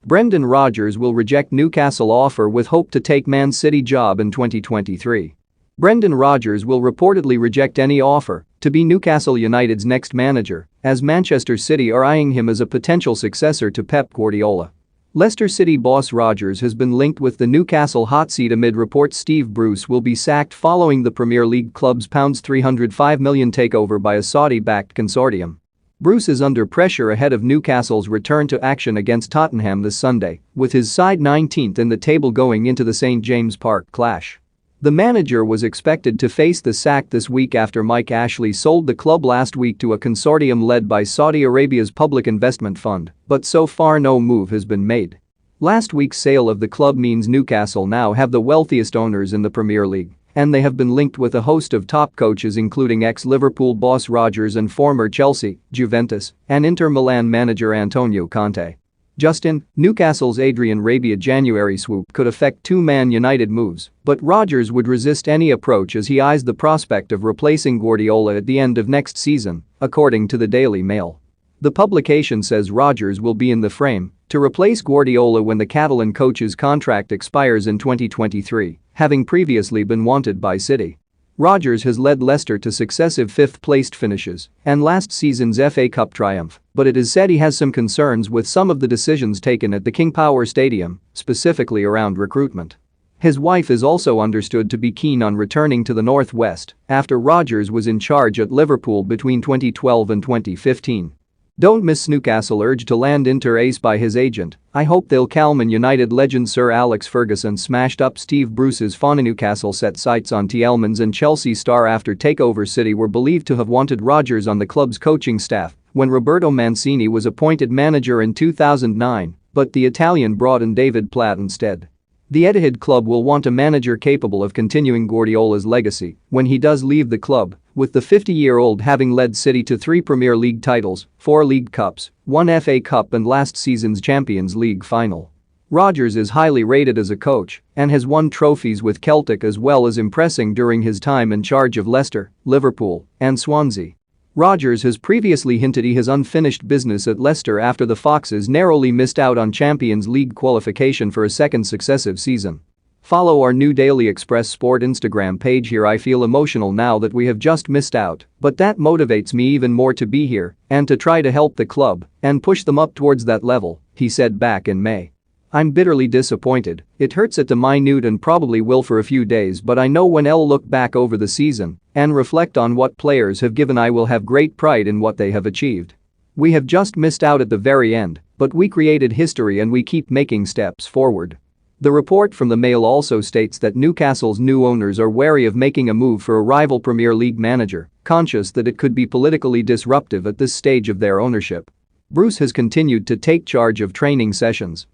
Brendan Rodgers will reject Newcastle offer with hope to take Man City job in 2023. Brendan Rodgers will reportedly reject any offer to be Newcastle United's next manager, as Manchester City are eyeing him as a potential successor to Pep Guardiola. Leicester City boss Rodgers has been linked with the Newcastle hot seat amid reports Steve Bruce will be sacked following the Premier League club's £305 million takeover by a Saudi-backed consortium. Bruce is under pressure ahead of Newcastle's return to action against Tottenham this Sunday, with his side 19th in the table going into the St James Park clash. The manager was expected to face the sack this week after Mike Ashley sold the club last week to a consortium led by Saudi Arabia's Public Investment Fund, but so far no move has been made. Last week's sale of the club means Newcastle now have the wealthiest owners in the Premier League, and they have been linked with a host of top coaches including ex-Liverpool boss Rodgers and former Chelsea, Juventus, and Inter Milan manager Antonio Conte. Newcastle's Adrian Rabiot January swoop could affect two Man United moves, but Rodgers would resist any approach as he eyes the prospect of replacing Guardiola at the end of next season, according to the Daily Mail. The publication says Rodgers will be in the frame to replace Guardiola when the Catalan coach's contract expires in 2023, having previously been wanted by City. Rodgers has led Leicester to successive fifth-placed finishes and last season's FA Cup triumph, but it is said he has some concerns with some of the decisions taken at the King Power Stadium, specifically around recruitment. His wife is also understood to be keen on returning to the Northwest after Rodgers was in charge at Liverpool between 2012 and 2015. Don't miss Newcastle urge to land Inter ace by his agent. I hope they'll calm. United legend Sir Alex Ferguson smashed up Steve Bruce's fauna. Newcastle set sights on Tielemans and Chelsea star after takeover. City were believed to have wanted Rodgers on the club's coaching staff when Roberto Mancini was appointed manager in 2009, but the Italian brought in David Platt instead. The Etihad club will want a manager capable of continuing Guardiola's legacy when he does leave the club, with the 50-year-old having led City to 3 Premier League titles, 4 League Cups, 1 FA Cup and last season's Champions League final. Rodgers is highly rated as a coach and has won trophies with Celtic as well as impressing during his time in charge of Leicester, Liverpool, and Swansea. Rodgers has previously hinted he has unfinished business at Leicester after the Foxes narrowly missed out on Champions League qualification for a second successive season. Follow our new Daily Express Sport Instagram page here. I feel emotional now that we have just missed out, but that motivates me even more to be here and to try to help the club and push them up towards that level, he said back in May. I'm bitterly disappointed, it hurts at the minute and probably will for a few days, but I know when I'll look back over the season and reflect on what players have given I will have great pride in what they have achieved. We have just missed out at the very end, but we created history and we keep making steps forward. The report from the Mail also states that Newcastle's new owners are wary of making a move for a rival Premier League manager, conscious that it could be politically disruptive at this stage of their ownership. Bruce has continued to take charge of training sessions